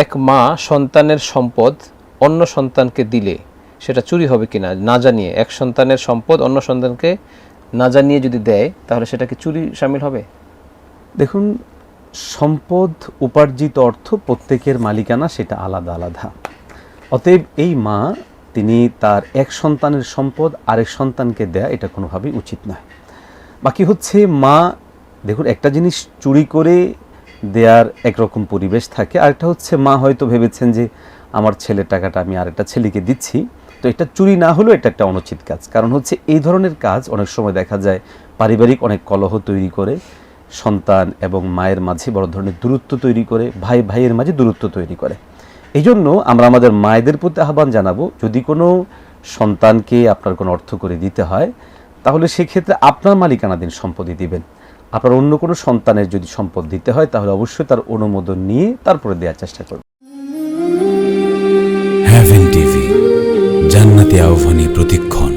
এক মা সন্তানের সম্পদ অন্য সন্তানকে দিলে সেটা চুরি হবে কিনা না জানিয়ে, এক সন্তানের সম্পদ অন্য সন্তানকে না জানিয়ে যদি দেয় তাহলে সেটা কি চুরি শামিল হবে? দেখুন, সম্পদ উপার্জিত অর্থ প্রত্যেকের মালিকানা, সেটা আলাদা আলাদা। অতএব এই মা তিনি তার এক সন্তানের সম্পদ আরেক সন্তানকে দেয়া এটা কোনোভাবেই উচিত নয়। বাকি হচ্ছে মা, দেখুন একটা জিনিস চুরি করে দেওয়ার একরকম পরিবেশ থাকে, আরেকটা হচ্ছে মা হয়তো ভেবেছেন যে আমার ছেলের টাকাটা আমি আরেকটা ছেলেকে দিচ্ছি, তো এটা চুরি না হলেও এটা একটা অনুচিত কাজ। কারণ হচ্ছে এই ধরনের কাজ অনেক সময় দেখা যায় পারিবারিক অনেক কলহ তৈরি করে, সন্তান এবং মায়ের মাঝে বড় ধরনের দূরত্ব তৈরি করে, ভাই ভাইয়ের মাঝে দূরত্ব তৈরি করে। এই জন্য আমরা আমাদের মায়েদের প্রতি আহ্বান জানাবো, যদি কোনো সন্তানকে আপনার কোনো অর্থ করে দিতে হয় তাহলে সেক্ষেত্রে আপনার মালিকানাধীন সম্পত্তি দিবেন। আপনার অন্য কোনো সন্তানের যদি সম্পদ দিতে হয় তাহলে অবশ্যই তার অনুমোদন নিয়ে তারপরে দেওয়ার চেষ্টা করবেন। হেভেন টিভি, জান্নাতি আহ্বানী প্রতিক্ষণ।